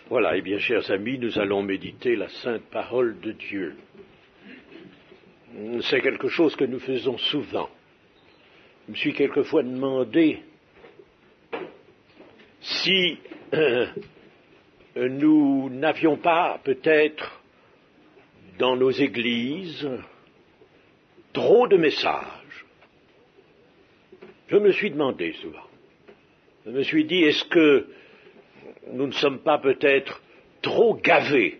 Voilà, et bien, chers amis, nous allons méditer la sainte parole de Dieu. C'est quelque chose que nous faisons souvent. Je me suis quelquefois demandé si nous n'avions pas peut-être dans nos églises trop de messages. Je me suis demandé souvent. Je me suis dit, est-ce que nous ne sommes pas peut-être trop gavés?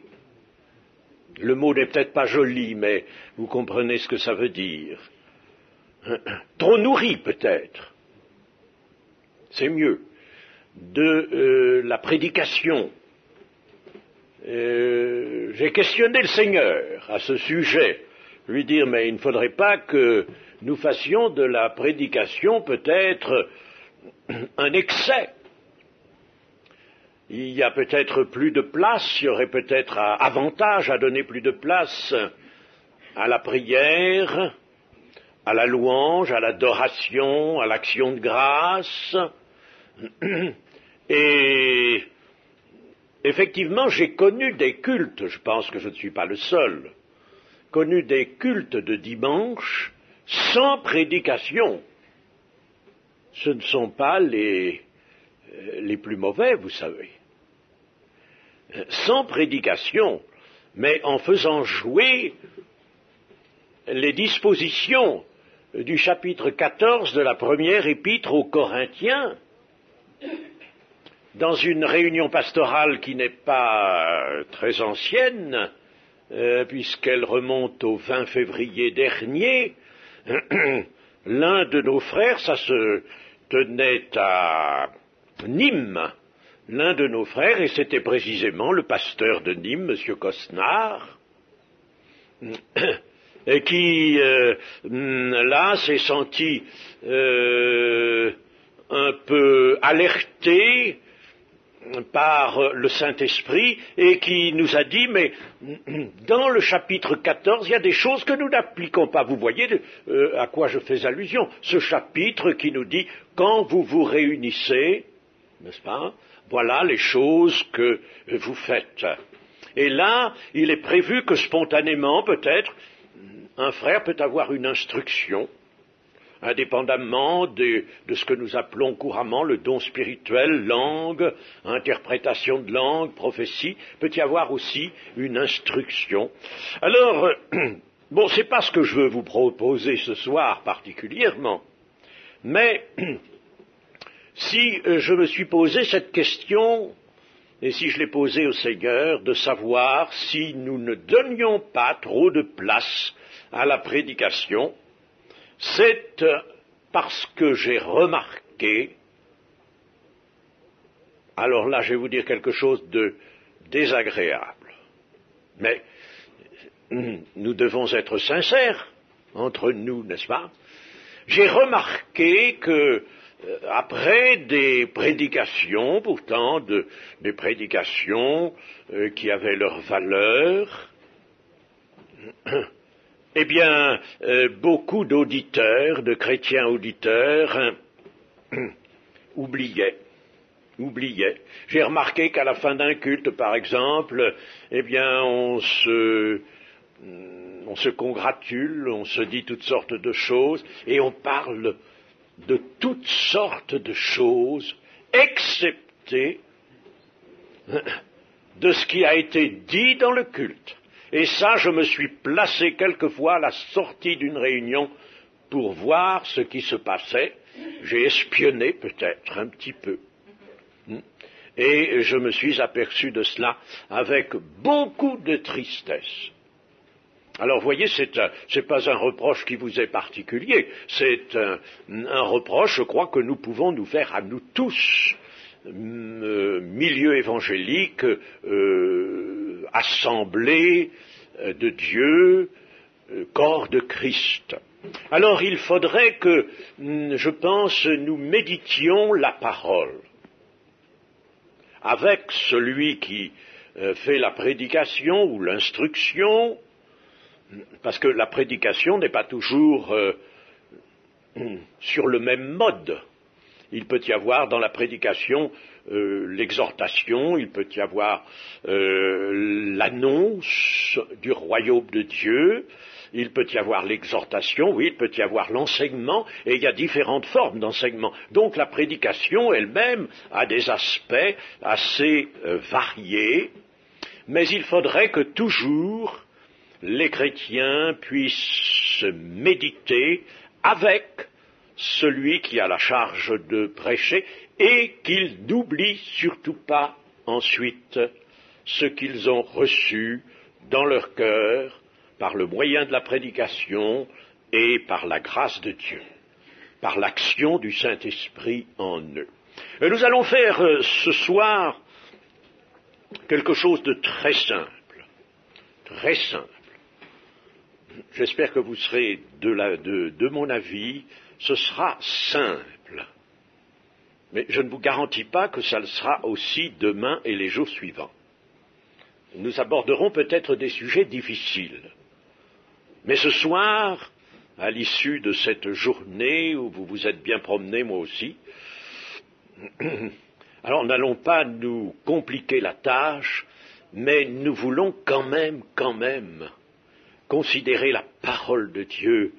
Le mot n'est peut-être pas joli, mais vous comprenez ce que ça veut dire. Trop nourris peut-être. C'est mieux. De la prédication. J'ai questionné le Seigneur à ce sujet. Lui dire, mais il ne faudrait pas que nous fassions de la prédication peut-être un excès. Il y a peut-être plus de place, il y aurait peut-être avantage à donner plus de place à la prière, à la louange, à l'adoration, à l'action de grâce. Et effectivement, j'ai connu des cultes, je pense que je ne suis pas le seul, connu des cultes de dimanche sans prédication. Ce ne sont pas les plus mauvais, vous savez. Sans prédication, mais en faisant jouer les dispositions du chapitre 14 de la première épître aux Corinthiens, dans une réunion pastorale qui n'est pas très ancienne, puisqu'elle remonte au 20 février dernier, l'un de nos frères, ça se tenait à Nîmes, l'un de nos frères, et c'était précisément le pasteur de Nîmes, M. Cosnard, et qui, là, s'est senti un peu alerté par le Saint-Esprit, et qui nous a dit, mais dans le chapitre 14, il y a des choses que nous n'appliquons pas. Vous voyez à quoi je fais allusion? Ce chapitre qui nous dit, quand vous vous réunissez, n'est-ce pas? Voilà les choses que vous faites. Et là, il est prévu que spontanément, peut-être, un frère peut avoir une instruction, indépendamment de ce que nous appelons couramment le don spirituel, langue, interprétation de langue, prophétie, peut y avoir aussi une instruction. Alors, bon, c'est pas ce que je veux vous proposer ce soir particulièrement, mais si je me suis posé cette question, et si je l'ai posée au Seigneur, de savoir si nous ne donnions pas trop de place à la prédication, c'est parce que j'ai remarqué, alors là je vais vous dire quelque chose de désagréable, mais nous devons être sincères entre nous, n'est-ce pas? J'ai remarqué que après des prédications, pourtant des prédications qui avaient leur valeur, eh bien, beaucoup d'auditeurs, de chrétiens auditeurs, oubliaient. J'ai remarqué qu'à la fin d'un culte, par exemple, eh bien, on se congratule, on se dit toutes sortes de choses, et on parle de toutes sortes de choses, excepté de ce qui a été dit dans le culte. Et ça, je me suis placé quelquefois à la sortie d'une réunion pour voir ce qui se passait. J'ai espionné peut-être un petit peu. Et je me suis aperçu de cela avec beaucoup de tristesse. Alors, vous voyez, c'est pas un reproche qui vous est particulier, c'est un reproche, je crois, que nous pouvons nous faire à nous tous, milieu évangélique, assemblée de Dieu, corps de Christ. Alors, il faudrait que, je pense, nous méditions la parole avec celui qui fait la prédication ou l'instruction, parce que la prédication n'est pas toujours sur le même mode. Il peut y avoir dans la prédication l'exhortation, il peut y avoir l'annonce du royaume de Dieu, il peut y avoir l'exhortation, oui, il peut y avoir l'enseignement, et il y a différentes formes d'enseignement. Donc la prédication elle-même a des aspects assez variés, mais il faudrait que toujours les chrétiens puissent méditer avec celui qui a la charge de prêcher et qu'ils n'oublient surtout pas ensuite ce qu'ils ont reçu dans leur cœur par le moyen de la prédication et par la grâce de Dieu, par l'action du Saint-Esprit en eux. Et nous allons faire ce soir quelque chose de très simple, très simple. J'espère que vous serez de mon avis, ce sera simple. Mais je ne vous garantis pas que ça le sera aussi demain et les jours suivants. Nous aborderons peut-être des sujets difficiles. Mais ce soir, à l'issue de cette journée où vous vous êtes bien promenés, moi aussi, alors n'allons pas nous compliquer la tâche, mais nous voulons quand même considérer la parole de Dieu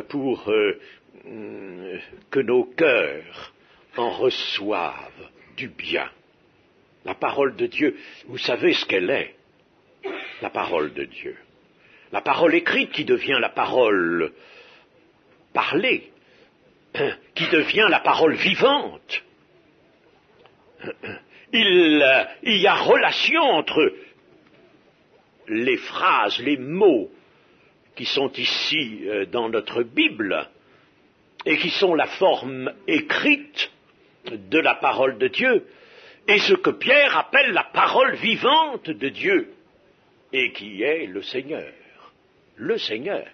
pour que nos cœurs en reçoivent du bien. La parole de Dieu, vous savez ce qu'elle est, la parole de Dieu. La parole écrite qui devient la parole parlée, qui devient la parole vivante. Il y a relation entre les phrases, les mots qui sont ici dans notre Bible et qui sont la forme écrite de la parole de Dieu et ce que Pierre appelle la parole vivante de Dieu et qui est le Seigneur. Le Seigneur.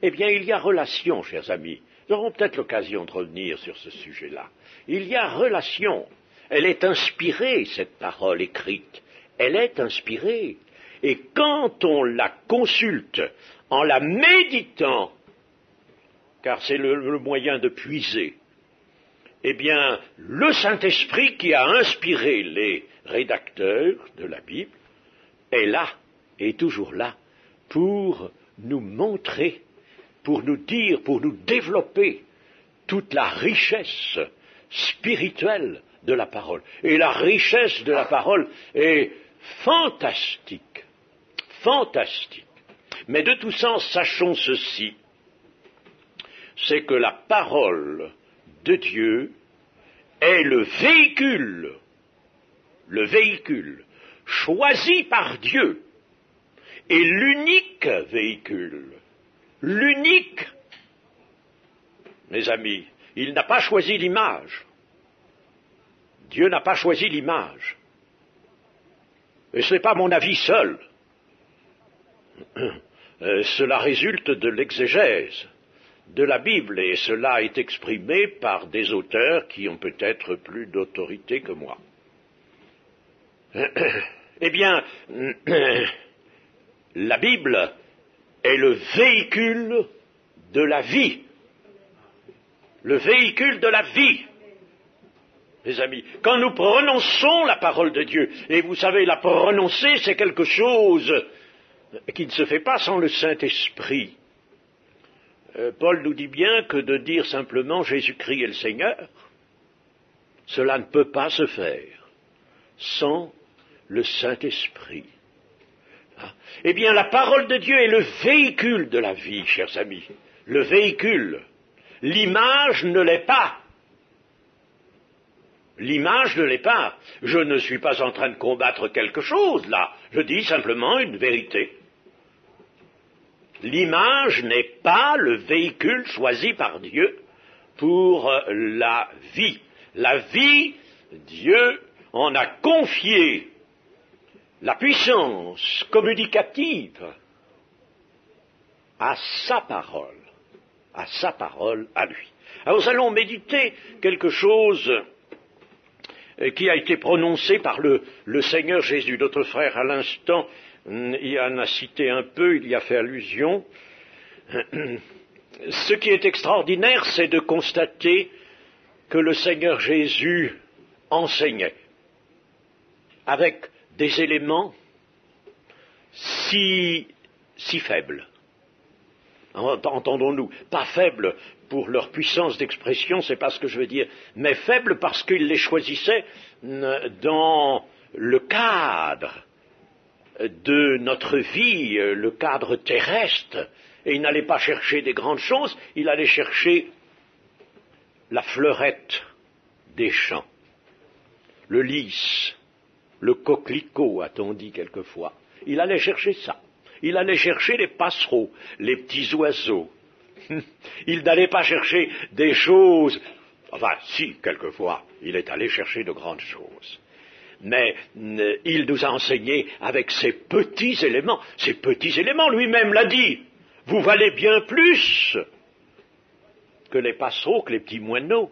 Eh bien, il y a relation, chers amis. Nous aurons peut-être l'occasion de revenir sur ce sujet-là. Il y a relation. Elle est inspirée, cette parole écrite. Elle est inspirée. Et quand on la consulte, en la méditant, car c'est le moyen de puiser, eh bien, le Saint-Esprit qui a inspiré les rédacteurs de la Bible est là, est toujours là, pour nous montrer, pour nous dire, pour nous développer toute la richesse spirituelle de la parole. Et la richesse de la parole est fantastique, fantastique. Mais de tout sens, sachons ceci, c'est que la parole de Dieu est le véhicule choisi par Dieu, et l'unique véhicule, l'unique, mes amis, il n'a pas choisi l'image. Dieu n'a pas choisi l'image. Et ce n'est pas mon avis seul. Cela résulte de l'exégèse de la Bible, et cela est exprimé par des auteurs qui ont peut-être plus d'autorité que moi. Eh bien, la Bible est le véhicule de la vie. Le véhicule de la vie. Mes amis, quand nous prononçons la parole de Dieu, et vous savez, la prononcer, c'est quelque chose qui ne se fait pas sans le Saint-Esprit. Paul nous dit bien que de dire simplement Jésus-Christ est le Seigneur, cela ne peut pas se faire sans le Saint-Esprit. Eh bien, la parole de Dieu est le véhicule de la vie, chers amis. Le véhicule. L'image ne l'est pas. L'image ne l'est pas. Je ne suis pas en train de combattre quelque chose, là. Je dis simplement une vérité. L'image n'est pas le véhicule choisi par Dieu pour la vie. La vie, Dieu en a confié la puissance communicative à sa parole à lui. Alors nous allons méditer quelque chose qui a été prononcé par le Seigneur Jésus. Notre frère, à l'instant, il en a cité un peu, il y a fait allusion. Ce qui est extraordinaire, c'est de constater que le Seigneur Jésus, enseignait avec des éléments si faibles. Entendons-nous, pas faibles pour leur puissance d'expression, c'est pas ce que je veux dire, mais faibles parce qu'il les choisissait dans le cadre de notre vie, le cadre terrestre, et il n'allait pas chercher des grandes choses, il allait chercher la fleurette des champs, le lys, le coquelicot, a-t-on dit quelquefois. Il allait chercher ça. Il allait chercher les passereaux, les petits oiseaux. Il n'allait pas chercher des choses. Enfin, si, quelquefois, il est allé chercher de grandes choses. Mais il nous a enseigné avec ces petits éléments. Ces petits éléments, lui-même l'a dit. Vous valez bien plus que les passereaux, que les petits moineaux.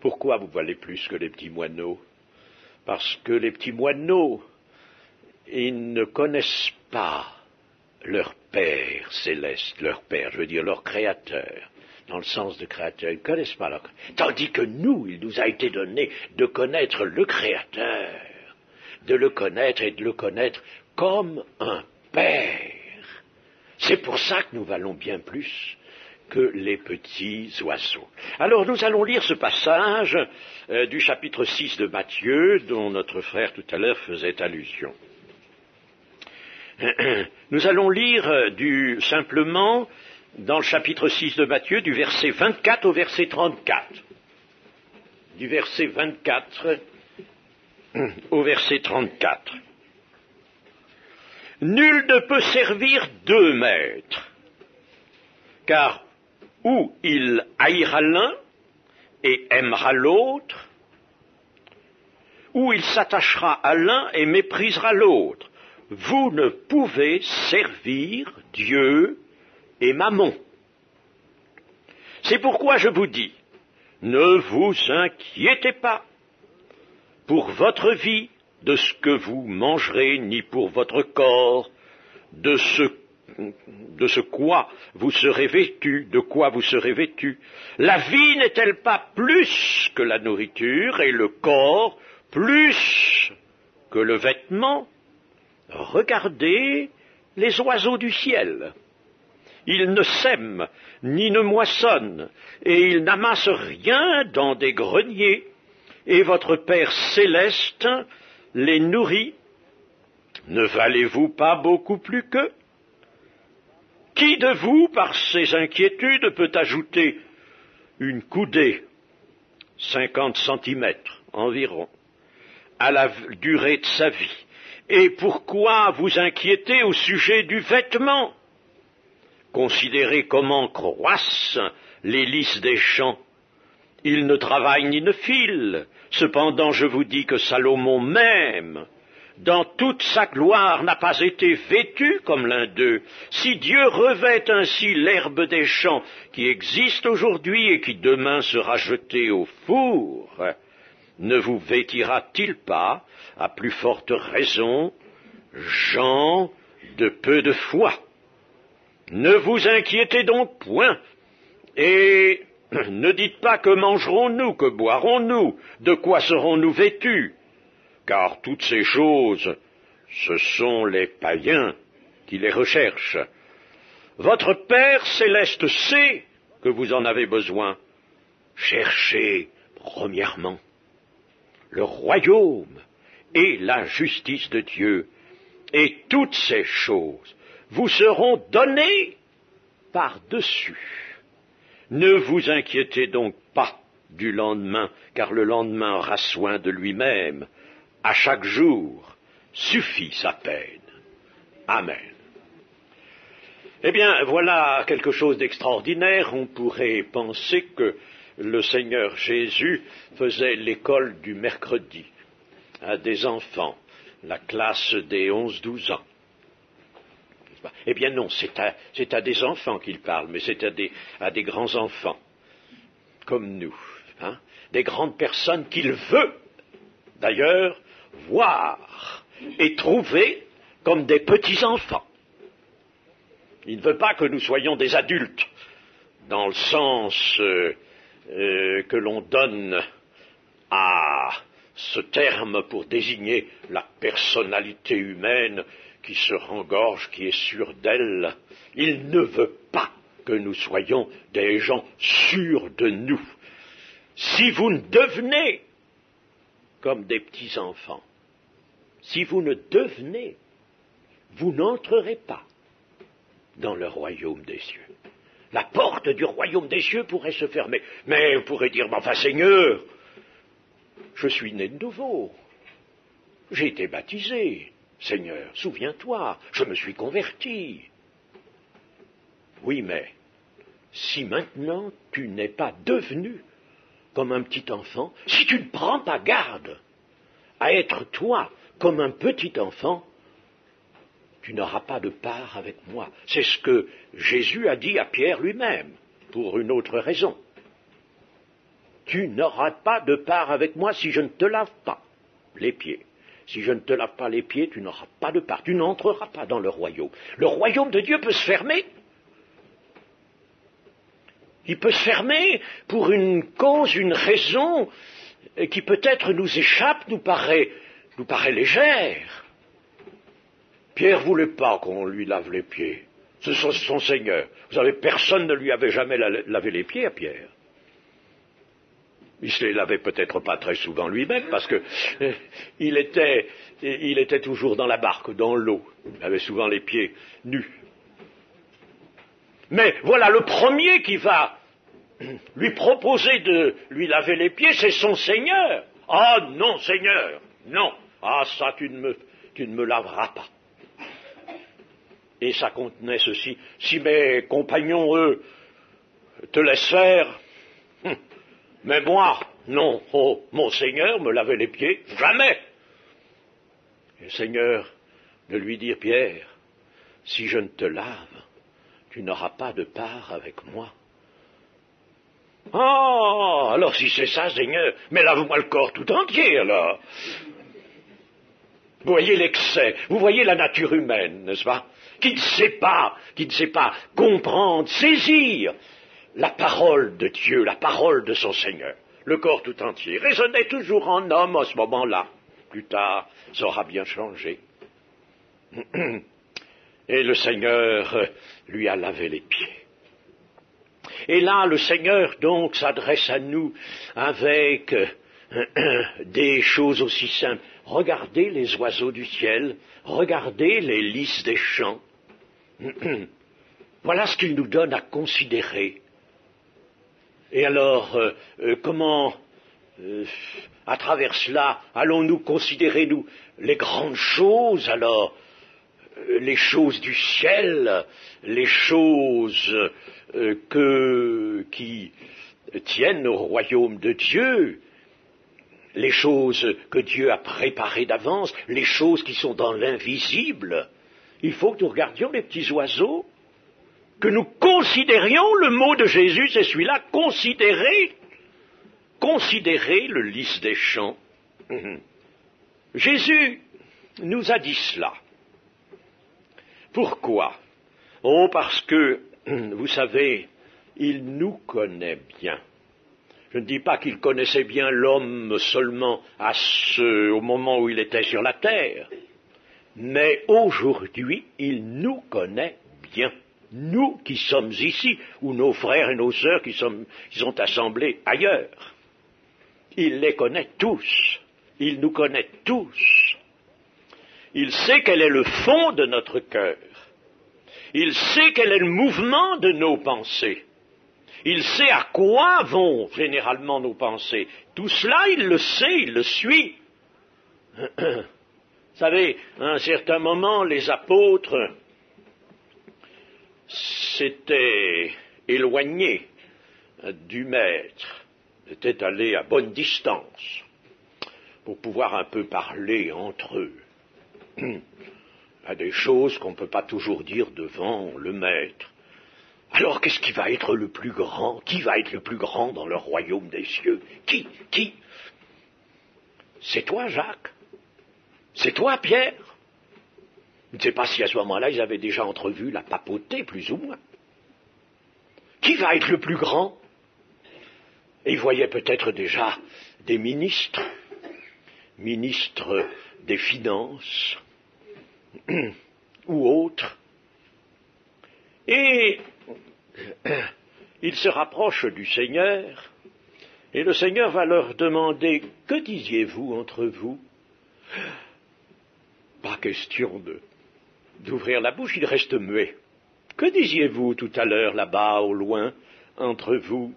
Pourquoi vous valez plus que les petits moineaux? Parce que les petits moineaux, ils ne connaissent pas leur Père céleste, leur Père, je veux dire leur Créateur, dans le sens de Créateur, ils ne connaissent pas leur Créateur. Tandis que nous, il nous a été donné de connaître le Créateur, de le connaître et de le connaître comme un Père. C'est pour ça que nous valons bien plus que les petits oiseaux. Alors nous allons lire ce passage du chapitre 6 de Matthieu, dont notre frère tout à l'heure faisait allusion. Nous allons lire simplement dans le chapitre 6 de Matthieu, du verset 24 au verset 34. Du verset 24 au verset 34. Nul ne peut servir deux maîtres, car ou il haïra l'un et aimera l'autre, ou il s'attachera à l'un et méprisera l'autre. Vous ne pouvez servir Dieu et Mammon. C'est pourquoi je vous dis, ne vous inquiétez pas pour votre vie de ce que vous mangerez, ni pour votre corps de ce quoi vous serez vêtu, de quoi vous serez vêtu. La vie n'est-elle pas plus que la nourriture et le corps plus que le vêtement? Regardez les oiseaux du ciel. Ils ne sèment ni ne moissonnent, et ils n'amassent rien dans des greniers, et votre Père céleste les nourrit. Ne valez-vous pas beaucoup plus qu'eux? Qui de vous, par ses inquiétudes, peut ajouter une coudée, 50 centimètres environ, à la durée de sa vie? Et pourquoi vous inquiétez au sujet du vêtement? Considérez comment croissent les lys des champs. Ils ne travaillent ni ne filent. Cependant, je vous dis que Salomon même, dans toute sa gloire, n'a pas été vêtu comme l'un d'eux. Si Dieu revêt ainsi l'herbe des champs qui existe aujourd'hui et qui demain sera jetée au four, ne vous vêtira-t-il pas, à plus forte raison, gens de peu de foi? Ne vous inquiétez donc point, et ne dites pas que mangerons-nous, que boirons-nous, de quoi serons-nous vêtus, car toutes ces choses, ce sont les païens qui les recherchent. Votre Père céleste sait que vous en avez besoin. Cherchez premièrement le royaume et la justice de Dieu, et toutes ces choses vous seront données par-dessus. Ne vous inquiétez donc pas du lendemain, car le lendemain aura soin de lui-même. À chaque jour suffit sa peine. Amen. Eh bien, voilà quelque chose d'extraordinaire. On pourrait penser que le Seigneur Jésus faisait l'école du mercredi à des enfants, la classe des 11-12 ans. Eh bien non, c'est à des enfants qu'il parle, mais c'est à des grands enfants, comme nous, des grandes personnes qu'il veut, d'ailleurs, voir et trouver comme des petits-enfants. Il ne veut pas que nous soyons des adultes, dans le sens que l'on donne à ce terme pour désigner la personnalité humaine qui se rengorge, qui est sûre d'elle. Il ne veut pas que nous soyons des gens sûrs de nous. Si vous ne devenez comme des petits-enfants, si vous ne devenez, vous n'entrerez pas dans le royaume des cieux. La porte du royaume des cieux pourrait se fermer. Mais vous pourrez dire, enfin Seigneur, je suis né de nouveau. J'ai été baptisé. Seigneur, souviens-toi, je me suis converti. Oui, mais si maintenant tu n'es pas devenu comme un petit enfant, si tu ne prends pas garde à être toi comme un petit enfant, tu n'auras pas de part avec moi. C'est ce que Jésus a dit à Pierre lui-même, pour une autre raison. Tu n'auras pas de part avec moi si je ne te lave pas les pieds. Si je ne te lave pas les pieds, tu n'auras pas de part. Tu n'entreras pas dans le royaume. Le royaume de Dieu peut se fermer. Il peut se fermer pour une cause, une raison qui peut-être nous échappe, nous paraît légère. Pierre ne voulait pas qu'on lui lave les pieds. C'est son Seigneur. Vous savez, personne ne lui avait jamais lavé les pieds à Pierre. Il ne se les lavait peut-être pas très souvent lui-même, parce que il était toujours dans la barque, dans l'eau. Il avait souvent les pieds nus. Mais voilà, le premier qui va lui proposer de lui laver les pieds, c'est son Seigneur. Ah non, Seigneur, non. Ah ça, tu ne me laveras pas. Et ça contenait ceci: si mes compagnons, eux, te laissent faire, mais moi, non, oh, mon Seigneur, me laver les pieds, jamais. Et le Seigneur de lui dire, Pierre, si je ne te lave, tu n'auras pas de part avec moi. Ah, alors si c'est ça, Seigneur, mais lave-moi le corps tout entier, alors. Vous voyez l'excès, vous voyez la nature humaine, n'est-ce pas, qui ne sait pas comprendre, saisir la parole de Dieu, la parole de son Seigneur. Le corps tout entier résonnait toujours en homme à ce moment-là. Plus tard, ça aura bien changé. Et le Seigneur lui a lavé les pieds. Et là, le Seigneur, donc, s'adresse à nous avec des choses aussi simples. Regardez les oiseaux du ciel, regardez les lys des champs. Voilà ce qu'il nous donne à considérer. Et alors, comment, à travers cela, allons-nous considérer, nous, les grandes choses, alors, les choses du ciel, les choses qui tiennent au royaume de Dieu, les choses que Dieu a préparées d'avance, les choses qui sont dans l'invisible. Il faut que nous regardions les petits oiseaux, que nous considérions, le mot de Jésus, c'est celui-là, considérer le lys des champs. Jésus nous a dit cela. Pourquoi? Oh, parce que, vous savez, il nous connaît bien. Je ne dis pas qu'il connaissait bien l'homme seulement au moment où il était sur la terre, mais aujourd'hui, il nous connaît bien. Nous qui sommes ici, ou nos frères et nos sœurs qui sont assemblés ailleurs. Il les connaît tous. Il nous connaît tous. Il sait quel est le fond de notre cœur. Il sait quel est le mouvement de nos pensées. Il sait à quoi vont généralement nos pensées. Tout cela, il le sait, il le suit. Vous savez, à un certain moment, les apôtres s'étaient éloignés du Maître, étaient allés à bonne distance pour pouvoir un peu parler entre eux. Il y a des choses qu'on ne peut pas toujours dire devant le Maître. Alors qu'est-ce qui va être le plus grand? Qui va être le plus grand dans le royaume des cieux? Qui? C'est toi, Jacques? C'est toi, Pierre? Je ne sais pas si à ce moment-là, ils avaient déjà entrevu la papauté, plus ou moins. Qui va être le plus grand? Et ils voyaient peut-être déjà des ministres, ministres des Finances ou autres, et ils se rapprochent du Seigneur, et le Seigneur va leur demander « Que disiez-vous entre vous ?» Pas question d'ouvrir la bouche, il reste muet. « Que disiez-vous tout à l'heure là-bas, au loin, entre vous ?»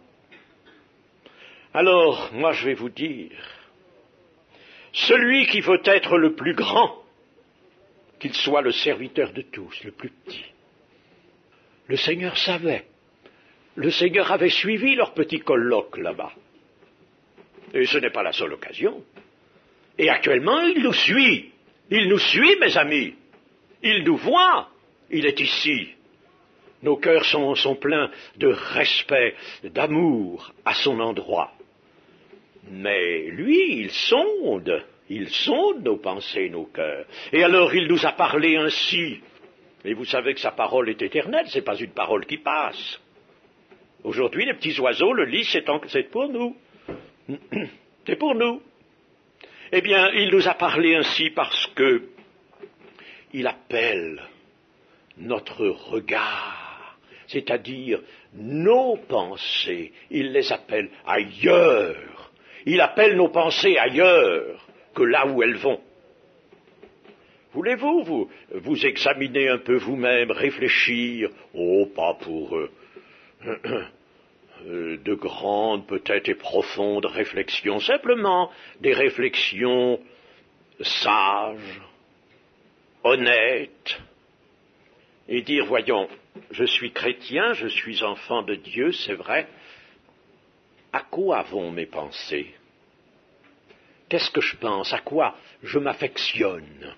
Alors, moi je vais vous dire, celui qui veut être le plus grand, qu'il soit le serviteur de tous, le plus petit. Le Seigneur savait. Le Seigneur avait suivi leur petit colloque là-bas. Et ce n'est pas la seule occasion. Et actuellement, il nous suit. Il nous suit, mes amis. Il nous voit. Il est ici. Nos cœurs sont pleins de respect, d'amour à son endroit. Mais lui, il sonde nos pensées, nos cœurs. Et alors il nous a parlé ainsi. Et vous savez que sa parole est éternelle, c'est pas une parole qui passe. Aujourd'hui, les petits oiseaux le lisent, c'est pour nous. C'est pour nous. Eh bien, il nous a parlé ainsi parce que il appelle notre regard, c'est-à-dire nos pensées, il les appelle ailleurs. Il appelle nos pensées ailleurs que là où elles vont. Voulez-vous vous examiner un peu vous-même, réfléchir, pas pour de grandes peut-être et profondes réflexions, simplement des réflexions sages, honnêtes, et dire, voyons, je suis chrétien, je suis enfant de Dieu, c'est vrai, à quoi vont mes pensées? Qu'est-ce que je pense? À quoi je m'affectionne?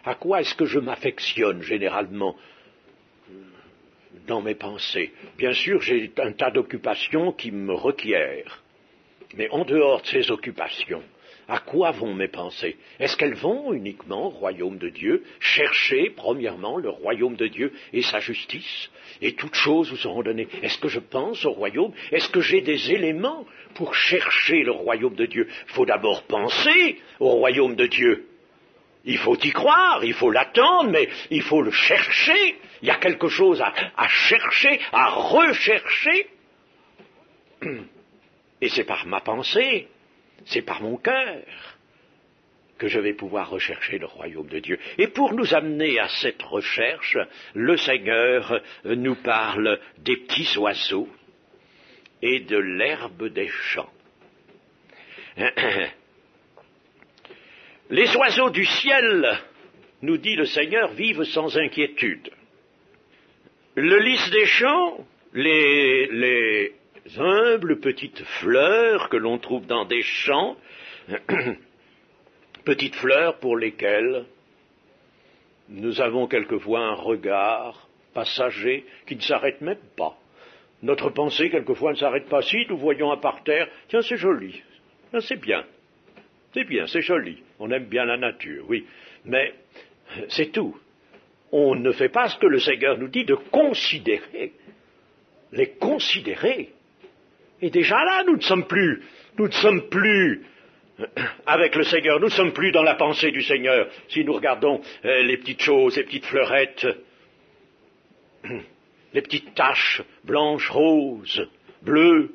À quoi est-ce que je m'affectionne généralement dans mes pensées? Bien sûr, j'ai un tas d'occupations qui me requièrent. Mais en dehors de ces occupations, à quoi vont mes pensées? Est-ce qu'elles vont uniquement au royaume de Dieu, chercher premièrement le royaume de Dieu et sa justice, et toutes choses vous seront données? Est-ce que je pense au royaume? Est-ce que j'ai des éléments pour chercher le royaume de Dieu? Il faut d'abord penser au royaume de Dieu. Il faut y croire, il faut l'attendre, mais il faut le chercher. Il y a quelque chose à chercher, à rechercher. Et c'est par ma pensée, c'est par mon cœur que je vais pouvoir rechercher le royaume de Dieu. Et pour nous amener à cette recherche, le Seigneur nous parle des petits oiseaux et de l'herbe des champs. Les oiseaux du ciel, nous dit le Seigneur, vivent sans inquiétude. Le lys des champs, les humbles petites fleurs que l'on trouve dans des champs, petites fleurs pour lesquelles nous avons quelquefois un regard passager qui ne s'arrête même pas. Notre pensée, quelquefois, ne s'arrête pas. Si nous voyons un parterre, tiens, c'est joli, c'est bien, c'est joli, on aime bien la nature, oui, mais c'est tout. On ne fait pas ce que le Seigneur nous dit de considérer, les considérer. Et déjà là, nous ne sommes plus avec le Seigneur, nous ne sommes plus dans la pensée du Seigneur. Si nous regardons les petites choses, les petites fleurettes, les petites taches blanches, roses, bleues,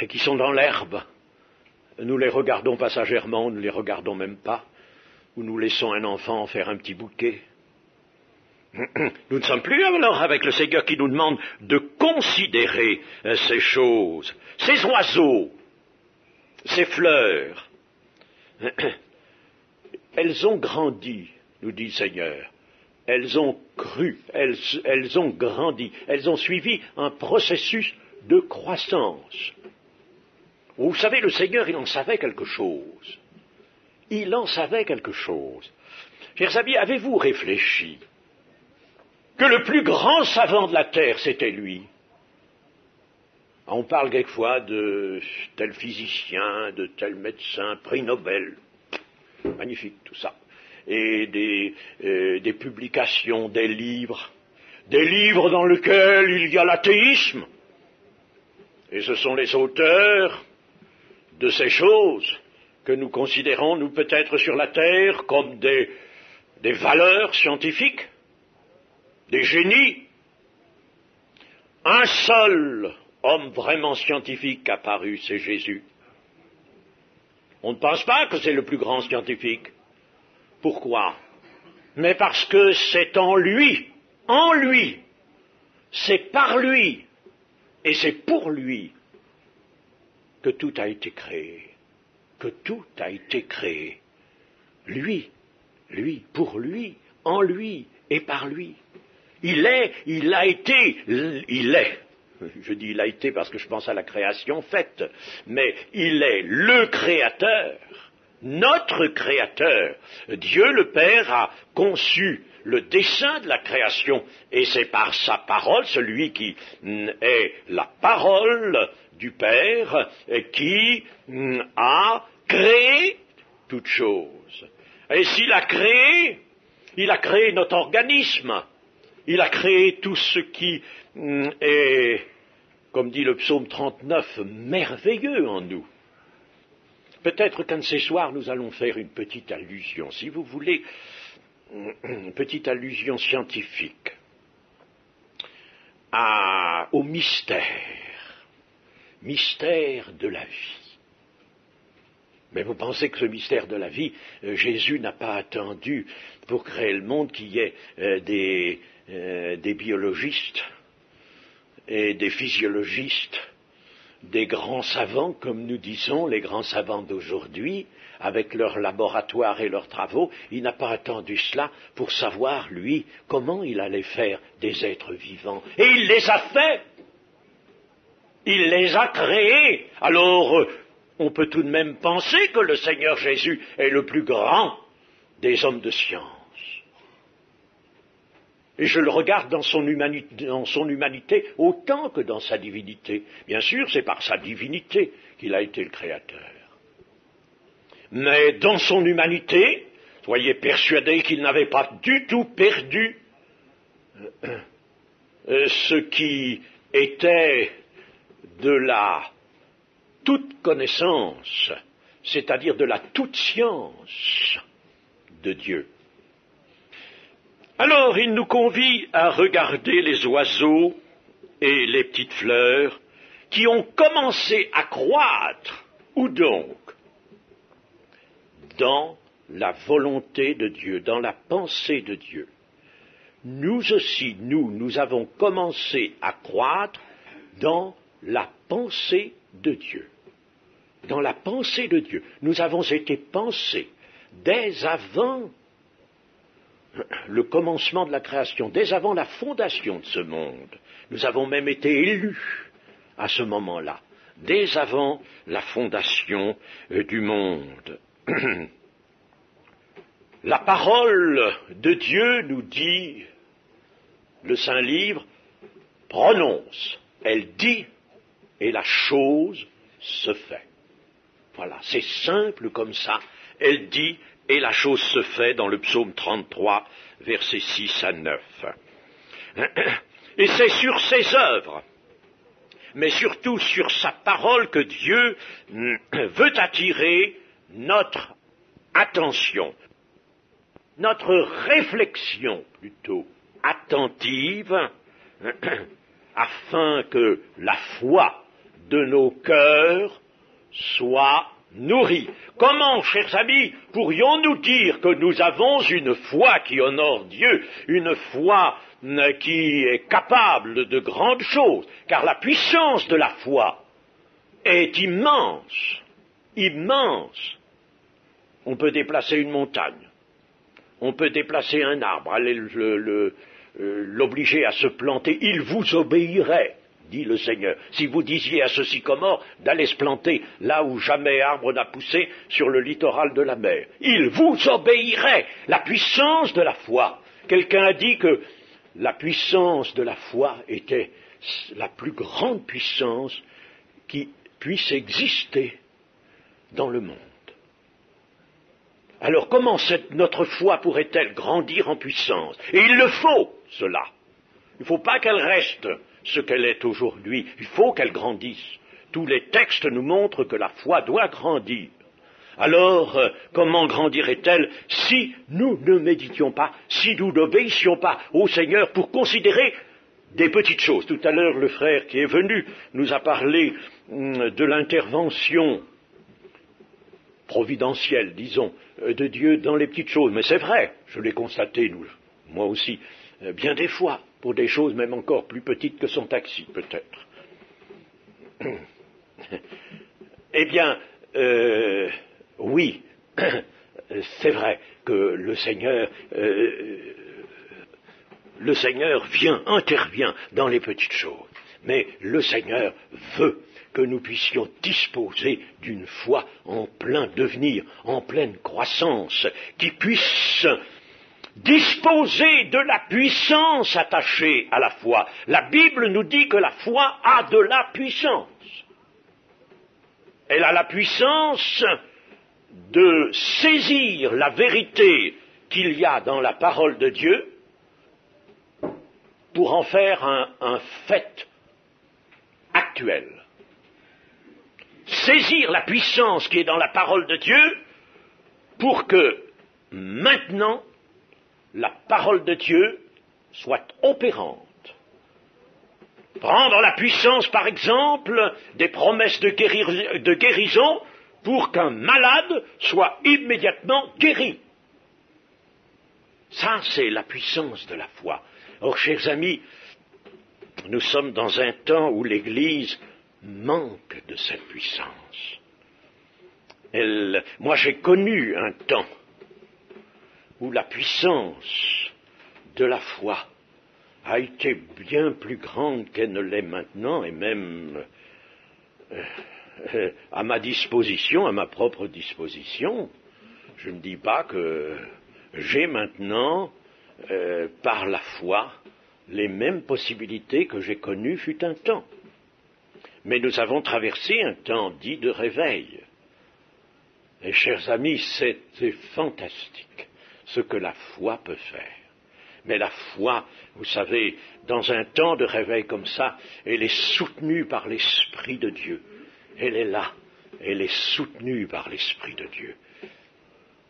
qui sont dans l'herbe, nous les regardons passagèrement, nous ne les regardons même pas, ou nous laissons un enfant faire un petit bouquet. Nous ne sommes plus alors avec le Seigneur qui nous demande de considérer ces choses, ces oiseaux, ces fleurs. Elles ont grandi, nous dit le Seigneur. Elles ont cru, elles ont grandi, elles ont suivi un processus de croissance. Vous savez, le Seigneur, il en savait quelque chose. Il en savait quelque chose. Chers amis, avez-vous réfléchi que le plus grand savant de la terre, c'était lui? On parle quelquefois de tel physicien, de tel médecin, prix Nobel. Magnifique tout ça. Et des publications, des livres dans lesquels il y a l'athéisme. Et ce sont les auteurs de ces choses que nous considérons, nous peut-être sur la terre, comme des valeurs scientifiques, des génies. Un seul homme vraiment scientifique apparu, c'est Jésus. On ne pense pas que c'est le plus grand scientifique. Pourquoi? Mais parce que c'est en lui, c'est par lui, et c'est pour lui que tout a été créé, Lui, pour lui, en lui et par lui. Il est. Je dis il a été parce que je pense à la création faite, mais il est le Créateur, notre Créateur. Dieu le Père a conçu le dessein de la création, et c'est par sa parole, celui qui est la parole du Père, qui a créé toutes choses. Et s'il a créé, il a créé notre organisme, il a créé tout ce qui est, comme dit le psaume 39, merveilleux en nous. Peut-être qu'un de ces soirs, nous allons faire une petite allusion, si vous voulez, une petite allusion scientifique au mystère de la vie. Mais vous pensez que ce mystère de la vie, Jésus n'a pas attendu pour créer le monde qu'il y ait des biologistes et des physiologistes, des grands savants, comme nous disons, les grands savants d'aujourd'hui, avec leurs laboratoires et leurs travaux. Il n'a pas attendu cela pour savoir, lui, comment il allait faire des êtres vivants. Et il les a faits. Il les a créés. Alors, on peut tout de même penser que le Seigneur Jésus est le plus grand des hommes de science. Et je le regarde dans son humanité autant que dans sa divinité. Bien sûr, c'est par sa divinité qu'il a été le Créateur. Mais dans son humanité, soyez persuadés qu'il n'avait pas du tout perdu ce qui était de la toute connaissance, c'est-à-dire de la toute science de Dieu. Alors il nous convie à regarder les oiseaux et les petites fleurs qui ont commencé à croître. Où donc? Dans la volonté de Dieu, dans la pensée de Dieu. Nous aussi, nous avons commencé à croître dans la pensée de Dieu. Dans la pensée de Dieu. Nous avons été pensés dès avant le commencement de la création, dès avant la fondation de ce monde. Nous avons même été élus à ce moment-là, dès avant la fondation du monde. La parole de Dieu, nous dit le Saint Livre, prononce, elle dit, et la chose se fait. Voilà, c'est simple comme ça. Elle dit, et la chose se fait dans le psaume 33, versets 6 à 9. Et c'est sur ses œuvres, mais surtout sur sa parole que Dieu veut attirer notre attention, notre réflexion plutôt attentive, afin que la foi de nos cœurs soit nourrie. Comment, chers amis, pourrions-nous dire que nous avons une foi qui honore Dieu, une foi qui est capable de grandes choses, car la puissance de la foi est immense, immense. On peut déplacer une montagne, on peut déplacer un arbre, aller l'obliger à se planter, il vous obéirait, dit le Seigneur. Si vous disiez à ce sycomore d'aller se planter là où jamais arbre n'a poussé, sur le littoral de la mer, il vous obéirait. La puissance de la foi. Quelqu'un a dit que la puissance de la foi était la plus grande puissance qui puisse exister dans le monde. Alors comment notre foi pourrait-elle grandir en puissance? Et il le faut, cela. Il ne faut pas qu'elle reste ce qu'elle est aujourd'hui. Il faut qu'elle grandisse. Tous les textes nous montrent que la foi doit grandir. Alors, comment grandirait-elle si nous ne méditions pas, si nous n'obéissions pas au Seigneur pour considérer des petites choses? Tout à l'heure, le frère qui est venu nous a parlé de l'intervention providentielle, disons, de Dieu dans les petites choses. Mais c'est vrai, je l'ai constaté, moi aussi, bien des fois, pour des choses même encore plus petites que son taxi, peut-être. Eh bien, oui, c'est vrai que le Seigneur intervient dans les petites choses, mais le Seigneur veut que nous puissions disposer d'une foi en plein devenir, en pleine croissance, qui puisse disposer de la puissance attachée à la foi. La Bible nous dit que la foi a de la puissance. Elle a la puissance de saisir la vérité qu'il y a dans la parole de Dieu pour en faire un fait actuel. Saisir la puissance qui est dans la parole de Dieu pour que maintenant la parole de Dieu soit opérante. Prendre la puissance, par exemple, des promesses de guérison pour qu'un malade soit immédiatement guéri. Ça, c'est la puissance de la foi. Or, chers amis, nous sommes dans un temps où l'Église manque de cette puissance. Moi, j'ai connu un temps où la puissance de la foi a été bien plus grande qu'elle ne l'est maintenant, et même à ma disposition, à ma propre disposition. Je ne dis pas que j'ai maintenant, par la foi, les mêmes possibilités que j'ai connues fut un temps. Mais nous avons traversé un temps dit de réveil. Et chers amis, c'est fantastique ce que la foi peut faire. Mais la foi, vous savez, dans un temps de réveil comme ça, elle est soutenue par l'Esprit de Dieu. Elle est là, elle est soutenue par l'Esprit de Dieu.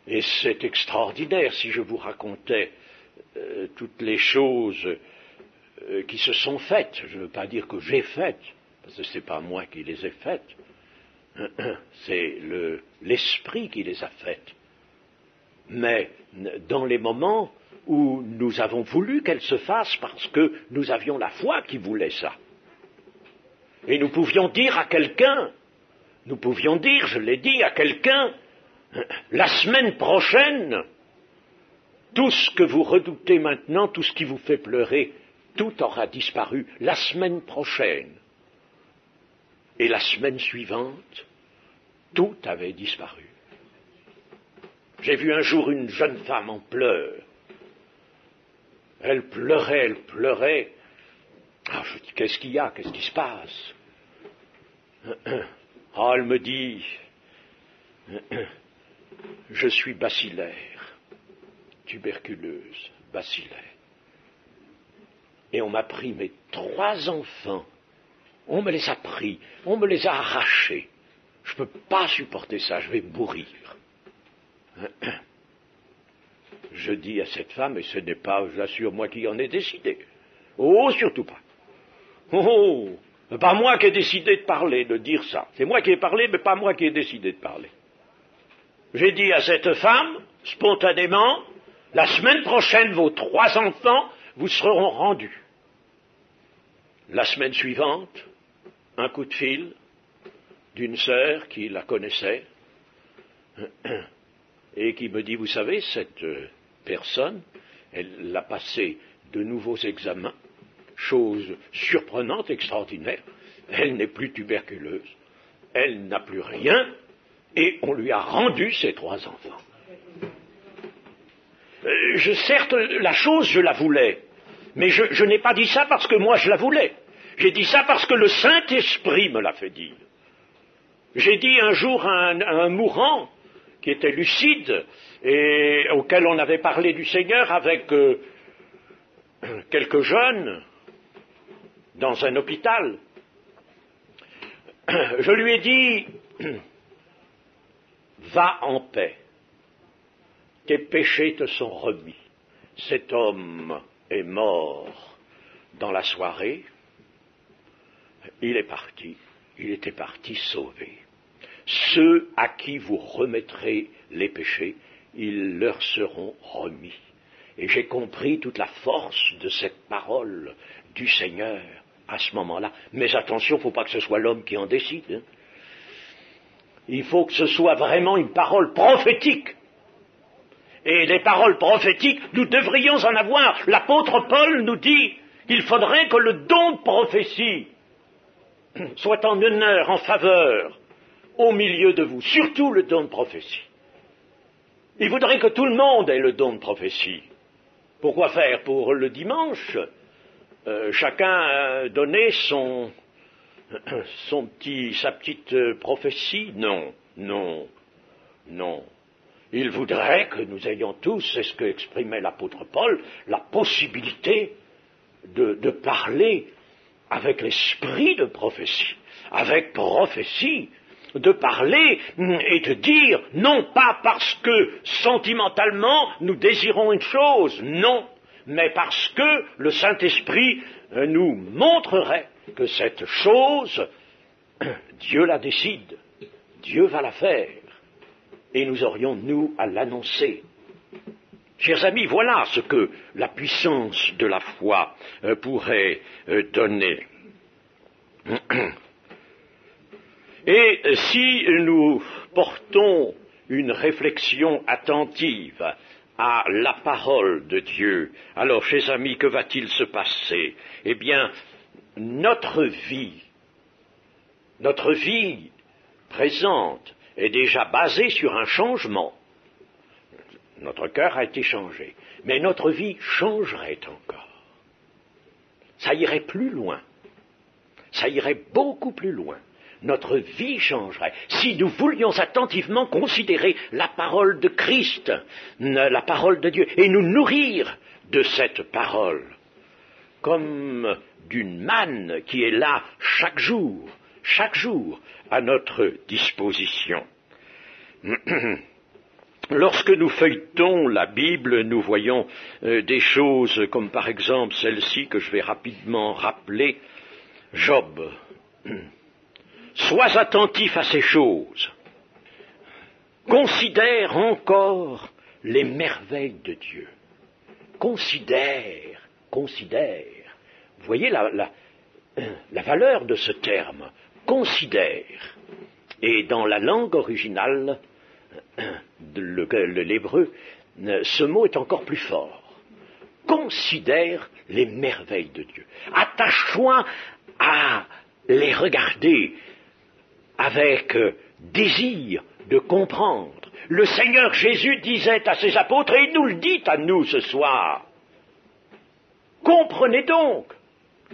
Et c'est extraordinaire si je vous racontais toutes les choses qui se sont faites. Je ne veux pas dire que j'ai faites, parce que ce n'est pas moi qui les ai faites. C'est l'Esprit qui les a faites. Mais dans les moments où nous avons voulu qu'elles se fassent parce que nous avions la foi qui voulait ça. Et nous pouvions dire à quelqu'un, je l'ai dit à quelqu'un, la semaine prochaine, tout ce que vous redoutez maintenant, tout ce qui vous fait pleurer, tout aura disparu la semaine prochaine. Et la semaine suivante, tout avait disparu. J'ai vu un jour une jeune femme en pleurs. Elle pleurait. Ah, je dis, qu'est-ce qu'il y a? Qu'est-ce qui se passe? Ah, elle me dit, je suis bacillaire, tuberculeuse, bacillaire. Et on m'a pris mes 3 enfants. On me les a pris, on me les a arrachés. Je ne peux pas supporter ça, je vais mourir. Je dis à cette femme, et ce n'est pas, j'assure, moi qui en ai décidé. Oh, surtout pas. Oh, pas moi qui ai décidé de parler, de dire ça. C'est moi qui ai parlé, mais pas moi qui ai décidé de parler. J'ai dit à cette femme, spontanément, la semaine prochaine, vos 3 enfants vous seront rendus. La semaine suivante, un coup de fil d'une sœur qui la connaissait et qui me dit, vous savez, cette personne, elle a passé de nouveaux examens, chose surprenante, extraordinaire, elle n'est plus tuberculeuse, elle n'a plus rien, et on lui a rendu ses 3 enfants. Certes, la chose, je la voulais, mais je n'ai pas dit ça parce que moi je la voulais. J'ai dit ça parce que le Saint-Esprit me l'a fait dire. J'ai dit un jour à un mourant qui était lucide et auquel on avait parlé du Seigneur avec quelques jeunes dans un hôpital. Je lui ai dit, va en paix, tes péchés te sont remis. Cet homme est mort dans la soirée, il est parti, il était parti sauvé. Ceux à qui vous remettrez les péchés, ils leur seront remis. Et j'ai compris toute la force de cette parole du Seigneur à ce moment-là. Mais attention, il ne faut pas que ce soit l'homme qui en décide. Hein. Il faut que ce soit vraiment une parole prophétique. Et les paroles prophétiques, nous devrions en avoir. L'apôtre Paul nous dit qu'il faudrait que le don de prophétie soit en honneur, en faveur, au milieu de vous. Surtout le don de prophétie. Il voudrait que tout le monde ait le don de prophétie. Pourquoi faire? Pour le dimanche, chacun donner sa petite prophétie? Non, non, non. Il voudrait que nous ayons tous, c'est ce que exprimait l'apôtre Paul, la possibilité de parler avec l'esprit de prophétie, avec prophétie, de parler et de dire, non pas parce que sentimentalement nous désirons une chose, non, mais parce que le Saint-Esprit nous montrerait que cette chose, Dieu la décide, Dieu va la faire, et nous aurions, nous, à l'annoncer. Chers amis, voilà ce que la puissance de la foi pourrait donner. Et si nous portons une réflexion attentive à la parole de Dieu, alors, chers amis, que va-t-il se passer? Eh bien, notre vie présente est déjà basée sur un changement. Notre cœur a été changé, mais notre vie changerait encore. Ça irait plus loin, ça irait beaucoup plus loin. Notre vie changerait si nous voulions attentivement considérer la parole de Christ, la parole de Dieu, et nous nourrir de cette parole, comme d'une manne qui est là chaque jour, à notre disposition. Lorsque nous feuilletons la Bible, nous voyons des choses comme par exemple celle-ci que je vais rapidement rappeler, Job. Sois attentif à ces choses. Considère encore les merveilles de Dieu. Considère. Vous voyez la valeur de ce terme. Considère. Et dans la langue originale, l'hébreu, ce mot est encore plus fort. Considère les merveilles de Dieu. Attache-toi à les regarder avec désir de comprendre. Le Seigneur Jésus disait à ses apôtres, et il nous le dit à nous ce soir, comprenez donc.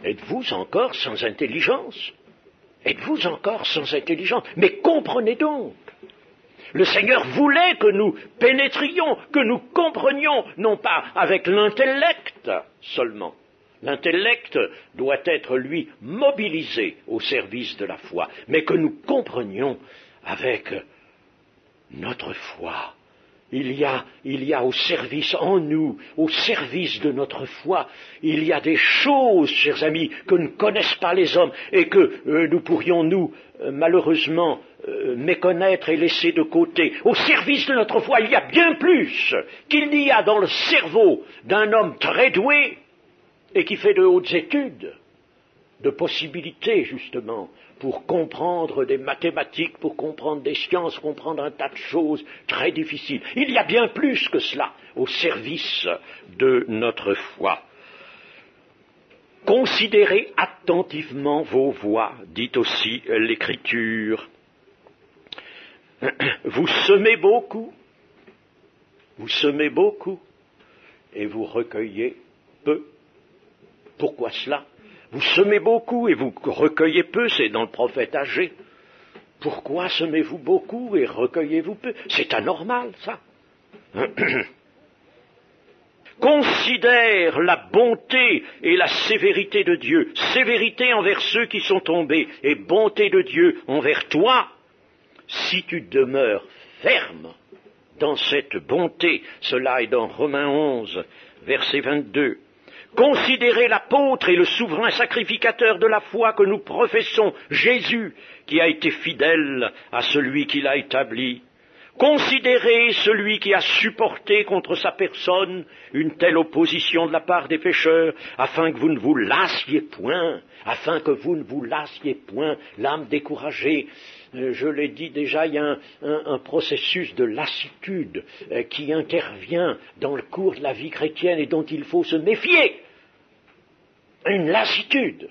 Êtes-vous encore sans intelligence? Êtes-vous encore sans intelligence? Mais comprenez donc. Le Seigneur voulait que nous pénétrions, que nous comprenions, non pas avec l'intellect seulement. L'intellect doit être, lui, mobilisé au service de la foi, mais que nous comprenions avec notre foi. Il y a au service en nous, au service de notre foi, il y a des choses, chers amis, que ne connaissent pas les hommes et que nous pourrions, nous, malheureusement, méconnaître et laisser de côté. Au service de notre foi, il y a bien plus qu'il n'y a dans le cerveau d'un homme très doué et qui fait de hautes études, de possibilités, justement, pour comprendre des mathématiques, pour comprendre des sciences, comprendre un tas de choses très difficiles. Il y a bien plus que cela au service de notre foi. Considérez attentivement vos voies, dit aussi l'Écriture. Vous semez beaucoup, et vous recueillez peu. Pourquoi cela? Vous semez beaucoup et vous recueillez peu, c'est dans le prophète Agé. Pourquoi semez-vous beaucoup et recueillez-vous peu? C'est anormal, ça. Considère la bonté et la sévérité de Dieu, sévérité envers ceux qui sont tombés, et bonté de Dieu envers toi, si tu demeures ferme dans cette bonté. Cela est dans Romains 11, verset 22. Considérez l'apôtre et le souverain sacrificateur de la foi que nous professons, Jésus, qui a été fidèle à celui qui l'a établi. Considérez celui qui a supporté contre sa personne une telle opposition de la part des pécheurs, afin que vous ne vous lassiez point, l'âme découragée. Je l'ai dit déjà, il y a un processus de lassitude qui intervient dans le cours de la vie chrétienne et dont il faut se méfier. Une lassitude.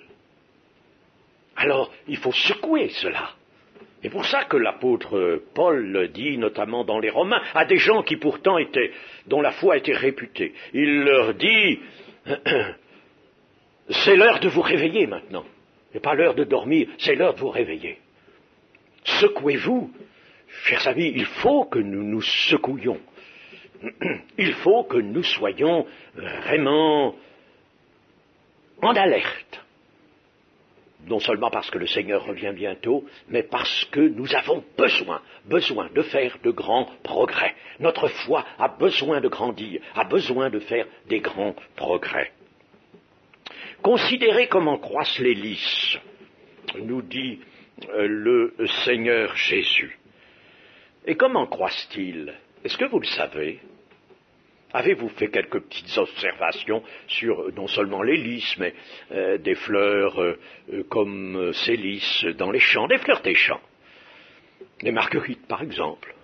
Alors, il faut secouer cela. C'est pour ça que l'apôtre Paul dit, notamment dans les Romains, à des gens qui pourtant dont la foi était réputée. Il leur dit, c'est l'heure de vous réveiller maintenant. Ce n'est pas l'heure de dormir, c'est l'heure de vous réveiller. Secouez-vous, chers amis, il faut que nous nous secouions. Il faut que nous soyons vraiment en alerte. Non seulement parce que le Seigneur revient bientôt, mais parce que nous avons besoin de faire de grands progrès. Notre foi a besoin de grandir, a besoin de faire des grands progrès. Considérez comment croissent les lys, nous dit le Seigneur Jésus. Et comment croissent-ils? Est-ce que vous le savez? Avez-vous fait quelques petites observations sur non seulement les lys, mais des fleurs comme ces lys dans les champs, des fleurs des champs, les marguerites par exemple?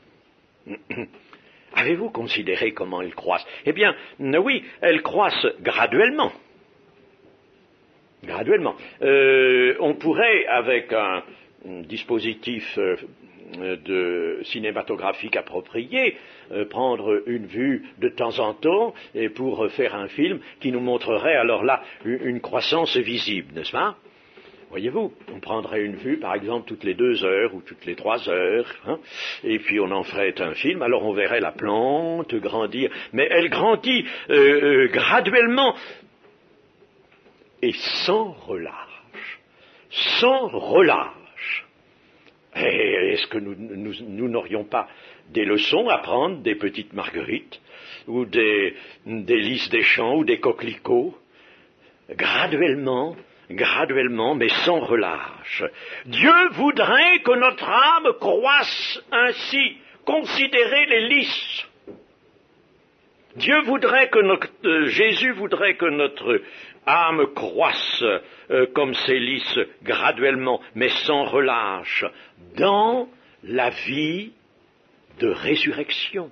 Avez-vous considéré comment elles croissent? Eh bien, oui, elles croissent graduellement. On pourrait, avec un dispositif cinématographique approprié, prendre une vue de temps en temps et pour faire un film qui nous montrerait alors là une croissance visible, n'est-ce pas? Voyez-vous, on prendrait une vue par exemple toutes les 2 heures ou toutes les 3 heures, et puis on en ferait un film, alors on verrait la plante grandir, mais elle grandit graduellement et sans relâche. Et est-ce que nous n'aurions pas des leçons à prendre des petites marguerites ou des lys des champs ou des coquelicots, graduellement, mais sans relâche? Dieu voudrait que notre âme croisse ainsi. Considérez les lys. Jésus voudrait que notre âme croisse comme ces lys graduellement, mais sans relâche, dans la vie de résurrection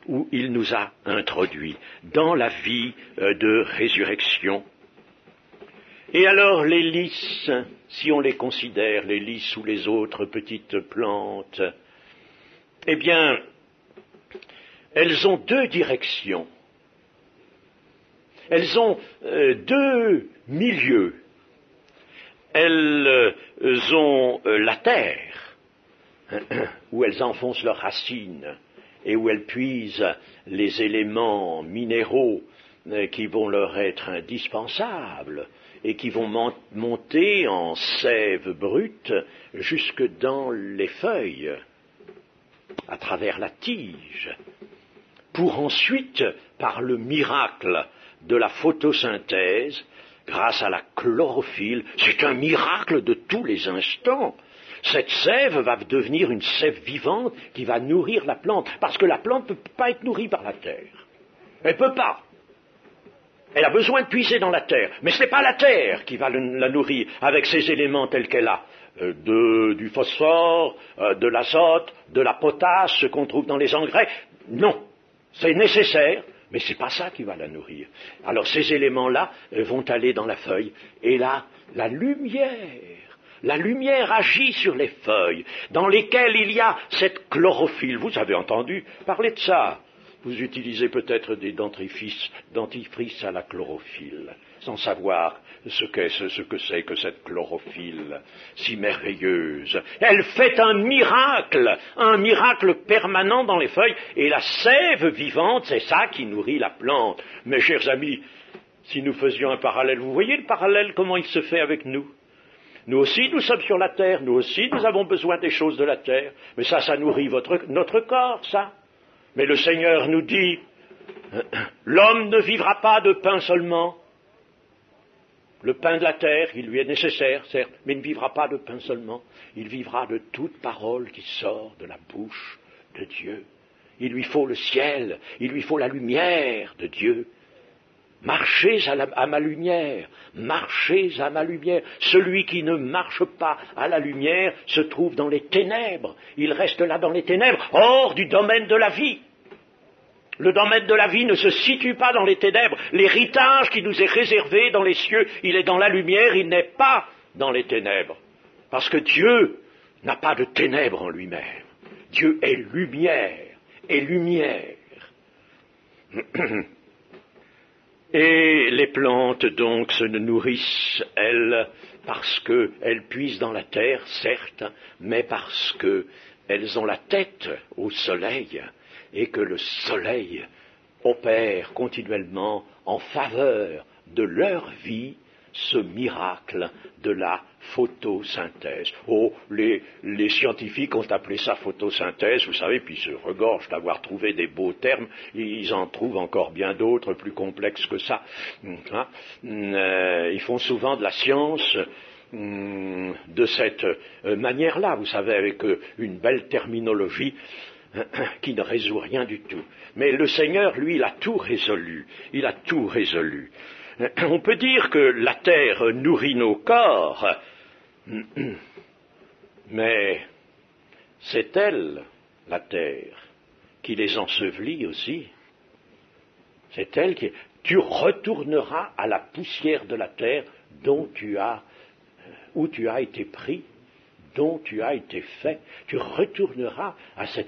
où il nous a introduits, dans la vie de résurrection. Et alors les lys, si on les considère, les lys ou les autres petites plantes, eh bien, elles ont 2 directions. Elles ont 2 milieux. Elles ont la terre, où elles enfoncent leurs racines et où elles puisent les éléments minéraux qui vont leur être indispensables et qui vont monter en sève brute jusque dans les feuilles, à travers la tige, pour ensuite, par le miracle de la photosynthèse, grâce à la chlorophylle, c'est un miracle de tous les instants. Cette sève va devenir une sève vivante qui va nourrir la plante, parce que la plante ne peut pas être nourrie par la terre. Elle ne peut pas. Elle a besoin de puiser dans la terre, mais ce n'est pas la terre qui va la nourrir avec ses éléments tels qu'elle a. Du phosphore, de l'azote, de la potasse, ce qu'on trouve dans les engrais. Non, c'est nécessaire, mais ce n'est pas ça qui va la nourrir. Alors ces éléments-là vont aller dans la feuille, et là, la lumière agit sur les feuilles, dans lesquelles il y a cette chlorophylle. Vous avez entendu parler de ça. Vous utilisez peut-être des dentifrices à la chlorophylle, sans savoir ce que c'est que cette chlorophylle si merveilleuse. Elle fait un miracle permanent dans les feuilles, et la sève vivante, c'est ça qui nourrit la plante. Mes chers amis, si nous faisions un parallèle, vous voyez le parallèle, comment il se fait avec nous? Nous aussi, nous sommes sur la terre, nous aussi, nous avons besoin des choses de la terre, mais ça nourrit notre corps, ça. Mais le Seigneur nous dit, l'homme ne vivra pas de pain seulement. Le pain de la terre, il lui est nécessaire, certes, mais il ne vivra pas de pain seulement. Il vivra de toute parole qui sort de la bouche de Dieu. Il lui faut le ciel, il lui faut la lumière de Dieu. Marchez à ma lumière, marchez à ma lumière. Celui qui ne marche pas à la lumière se trouve dans les ténèbres. Il reste là dans les ténèbres, hors du domaine de la vie. Le domaine de la vie ne se situe pas dans les ténèbres. L'héritage qui nous est réservé dans les cieux, il est dans la lumière, il n'est pas dans les ténèbres. Parce que Dieu n'a pas de ténèbres en lui-même. Dieu est lumière, et lumière. Et les plantes, donc, se nourrissent, elles, parce qu'elles puisent dans la terre, certes, mais parce qu'elles ont la tête au soleil, et que le soleil opère continuellement en faveur de leur vie ce miracle de la photosynthèse. Oh, les scientifiques ont appelé ça photosynthèse, vous savez, puis ils se regorgent d'avoir trouvé des beaux termes, ils en trouvent encore bien d'autres plus complexes que ça. Ils font souvent de la science de cette manière-là, vous savez, avec une belle terminologie qui ne résout rien du tout. Mais le Seigneur, lui, il a tout résolu. Il a tout résolu. On peut dire que la terre nourrit nos corps, mais c'est elle, la terre, qui les ensevelit aussi. C'est elle qui... Tu retourneras à la poussière de la terre où tu as été pris, dont tu as été fait. Tu retourneras à cette...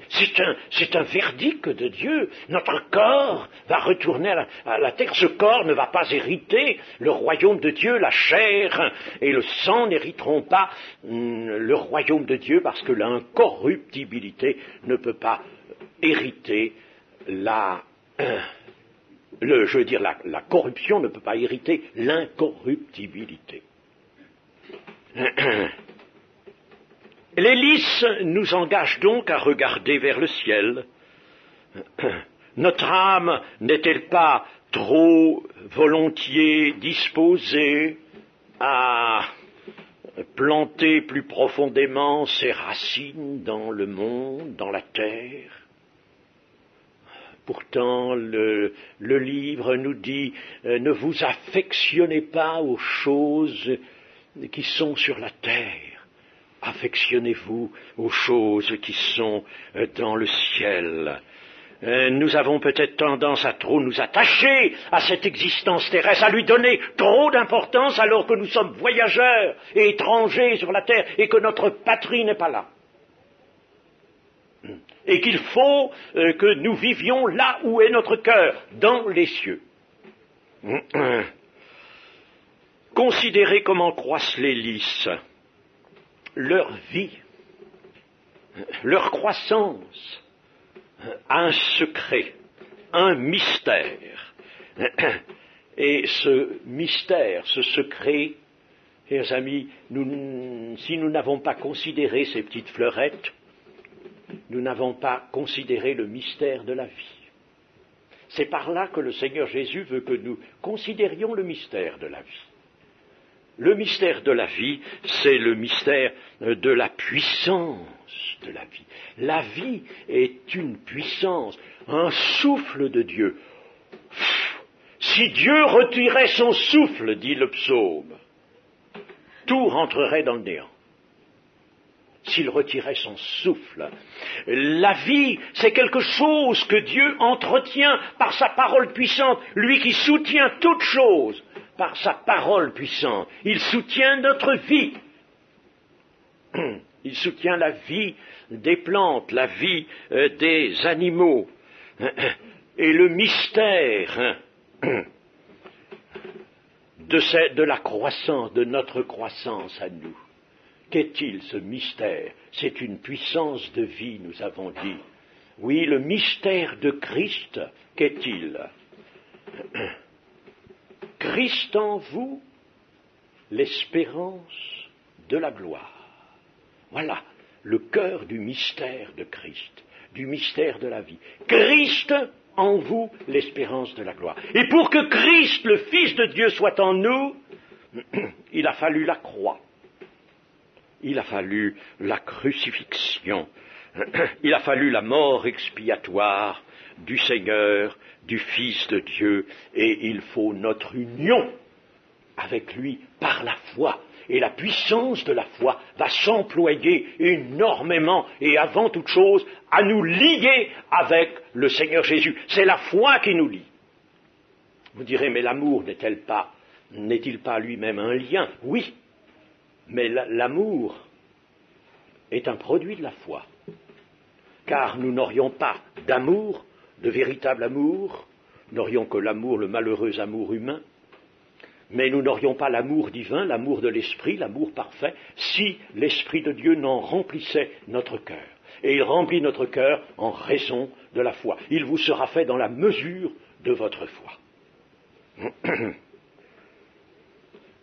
C'est un verdict de Dieu. Notre corps va retourner à la terre. Ce corps ne va pas hériter le royaume de Dieu. La chair et le sang n'hériteront pas le royaume de Dieu, parce que l'incorruptibilité ne peut pas hériter la corruption ne peut pas hériter l'incorruptibilité. Les lys nous engagent donc à regarder vers le ciel. Notre âme n'est-elle pas trop volontiers disposée à planter plus profondément ses racines dans le monde, dans la terre? Pourtant, le livre nous dit ne vous affectionnez pas aux choses qui sont sur la terre. Affectionnez-vous aux choses qui sont dans le ciel. Nous avons peut-être tendance à trop nous attacher à cette existence terrestre, à lui donner trop d'importance alors que nous sommes voyageurs et étrangers sur la terre et que notre patrie n'est pas là. Et qu'il faut que nous vivions là où est notre cœur, dans les cieux. Considérez comment croissent les lys. Leur vie, leur croissance a un secret, un mystère. Et ce mystère, ce secret, chers amis, si nous n'avons pas considéré ces petites fleurettes, nous n'avons pas considéré le mystère de la vie. C'est par là que le Seigneur Jésus veut que nous considérions le mystère de la vie. Le mystère de la vie, c'est le mystère de la puissance de la vie. La vie est une puissance, un souffle de Dieu. Si Dieu retirait son souffle, dit le psaume, tout rentrerait dans le néant. S'il retirait son souffle. La vie, c'est quelque chose que Dieu entretient par sa parole puissante, lui qui soutient toutes choses par sa parole puissante. Il soutient notre vie. Il soutient la vie des plantes, la vie des animaux. Et le mystère de la croissance, de notre croissance à nous, qu'est-il ce mystère? C'est une puissance de vie, nous avons dit. Oui, le mystère de Christ, qu'est-il? Christ en vous, l'espérance de la gloire. Voilà le cœur du mystère de Christ, du mystère de la vie. Christ en vous, l'espérance de la gloire. Et pour que Christ, le Fils de Dieu, soit en nous, il a fallu la croix. Il a fallu la crucifixion. Il a fallu la mort expiatoire du Seigneur, du Fils de Dieu, et il faut notre union avec lui par la foi. Et la puissance de la foi va s'employer énormément et avant toute chose à nous lier avec le Seigneur Jésus. C'est la foi qui nous lie. Vous direz, mais l'amour n'est-il pas lui-même un lien? Oui, mais l'amour est un produit de la foi. Car nous n'aurions pas d'amour, de véritable amour, n'aurions que l'amour, le malheureux amour humain, mais nous n'aurions pas l'amour divin, l'amour de l'Esprit, l'amour parfait, si l'Esprit de Dieu n'en remplissait notre cœur. Et il remplit notre cœur en raison de la foi. Il vous sera fait dans la mesure de votre foi.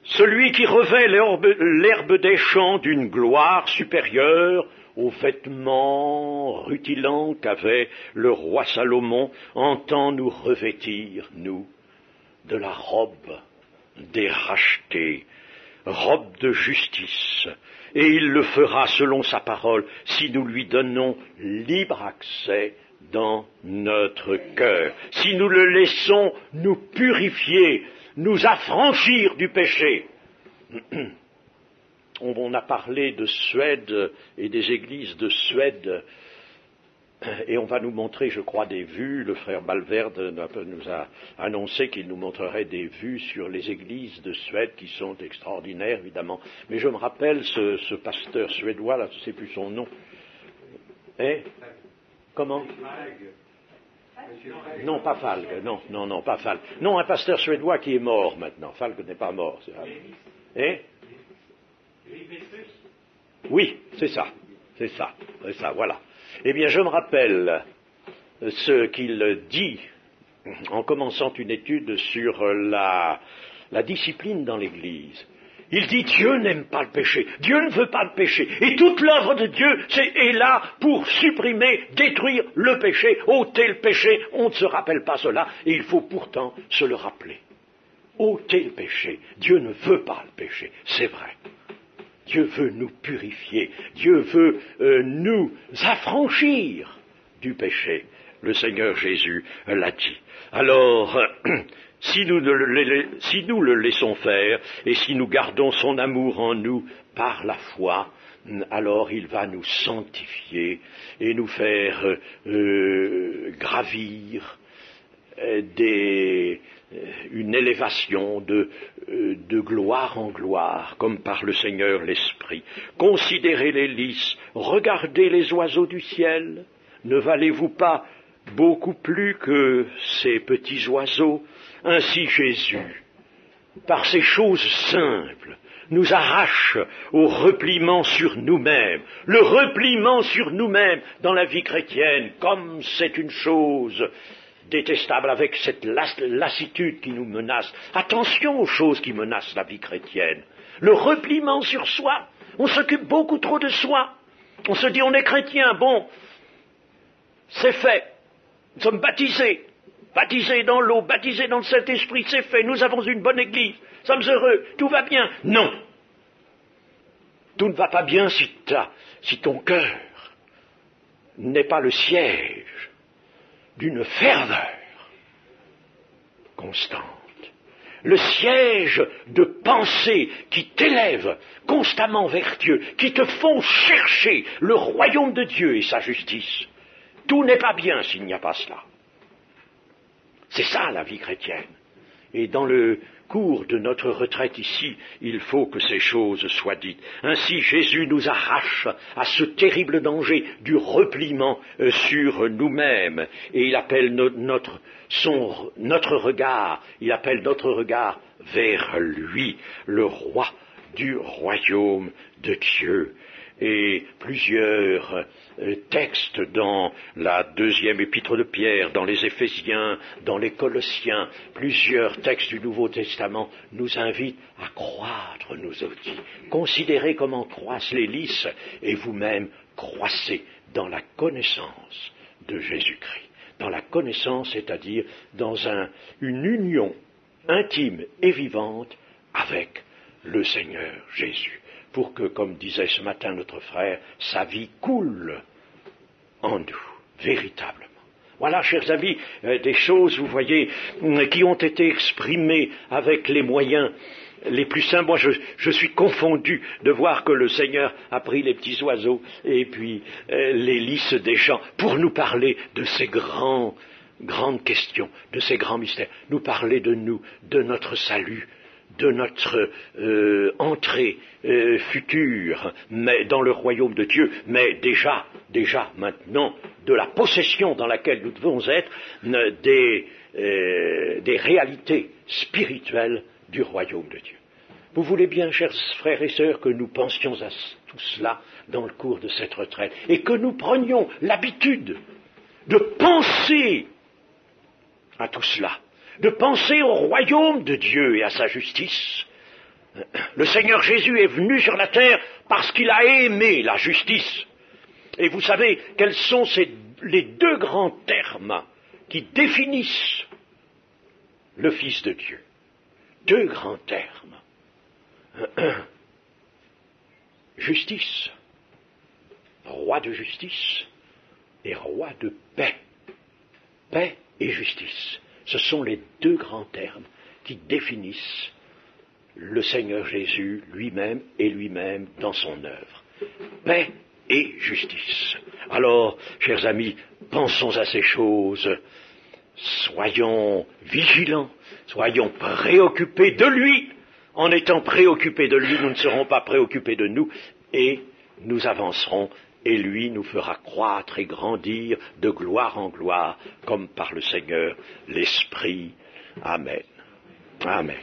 Celui qui revêt l'herbe des champs d'une gloire supérieure aux vêtements rutilants qu'avait le roi Salomon, entend nous revêtir, nous, de la robe des rachetés, robe de justice, et il le fera selon sa parole, si nous lui donnons libre accès dans notre cœur, si nous le laissons nous purifier, nous affranchir du péché. On a parlé de Suède et des églises de Suède, et on va nous montrer, je crois, des vues. Le frère Balverde nous a annoncé qu'il nous montrerait des vues sur les églises de Suède qui sont extraordinaires, évidemment. Mais je me rappelle ce pasteur suédois, là, je ne sais plus son nom. Comment? Non, pas Falk, non, pas Falk. Non, un pasteur suédois qui est mort maintenant. Falk n'est pas mort. Oui, c'est ça, voilà. Eh bien, je me rappelle ce qu'il dit en commençant une étude sur la discipline dans l'Église. Il dit, Dieu n'aime pas le péché, Dieu ne veut pas le péché, et toute l'œuvre de Dieu est là pour supprimer, détruire le péché, ôter le péché. On ne se rappelle pas cela, et il faut pourtant se le rappeler. Ôter le péché, Dieu ne veut pas le péché, c'est vrai. Dieu veut nous purifier, Dieu veut nous affranchir du péché. Le Seigneur Jésus l'a dit. Alors, si nous le laissons faire, et si nous gardons son amour en nous par la foi, alors il va nous sanctifier et nous faire gravir une élévation de gloire en gloire, comme par le Seigneur l'Esprit. Considérez les lys, regardez les oiseaux du ciel. Ne valez-vous pas beaucoup plus que ces petits oiseaux? Ainsi Jésus, par ces choses simples, nous arrache au repliement sur nous-mêmes. Le repliement sur nous-mêmes dans la vie chrétienne, comme c'est une chose détestable, avec cette lassitude qui nous menace. Attention aux choses qui menacent la vie chrétienne. Le repliement sur soi. On s'occupe beaucoup trop de soi. On se dit, on est chrétien, bon, c'est fait. Nous sommes baptisés dans l'eau, baptisés dans le Saint-Esprit, c'est fait. Nous avons une bonne église, nous sommes heureux, tout va bien. Non. Tout ne va pas bien si ton cœur n'est pas le siège d'une ferveur constante, le siège de pensées qui t'élèvent constamment vers Dieu, qui te font chercher le royaume de Dieu et sa justice. Tout n'est pas bien s'il n'y a pas cela. C'est ça la vie chrétienne. Et dans le cours de notre retraite ici, il faut que ces choses soient dites. Ainsi, Jésus nous arrache à ce terrible danger du repliement sur nous-mêmes. Et il appelle notre regard vers lui, le roi du royaume de Dieu. Et plusieurs textes dans la deuxième épître de Pierre, dans les Éphésiens, dans les Colossiens, plusieurs textes du Nouveau Testament nous invitent à croître, nous aussi. Considérez comment croissent les lys et vous-même croissez dans la connaissance de Jésus-Christ. Dans la connaissance, c'est-à-dire dans une union intime et vivante avec le Seigneur Jésus. Pour que, comme disait ce matin notre frère, sa vie coule en nous, véritablement. Voilà, chers amis, des choses, vous voyez, qui ont été exprimées avec les moyens les plus simples. Moi, je suis confondu de voir que le Seigneur a pris les petits oiseaux et puis les lys des gens pour nous parler de ces grandes questions, de ces grands mystères, nous parler de nous, de notre salut, de notre entrée future mais dans le royaume de Dieu, mais déjà maintenant, de la possession dans laquelle nous devons être des réalités spirituelles du royaume de Dieu. Vous voulez bien, chers frères et sœurs, que nous pensions à tout cela dans le cours de cette retraite, et que nous prenions l'habitude de penser à tout cela, de penser au royaume de Dieu et à sa justice. Le Seigneur Jésus est venu sur la terre parce qu'il a aimé la justice. Et vous savez quels sont les deux grands termes qui définissent le Fils de Dieu. Deux grands termes. Justice, roi de justice et roi de paix. Paix et justice. Ce sont les deux grands termes qui définissent le Seigneur Jésus lui-même et lui-même dans son œuvre. Paix et justice. Alors, chers amis, pensons à ces choses, soyons vigilants, soyons préoccupés de lui. En étant préoccupés de lui, nous ne serons pas préoccupés de nous et nous avancerons. Et lui nous fera croître et grandir de gloire en gloire, comme par le Seigneur l'Esprit. Amen. Amen.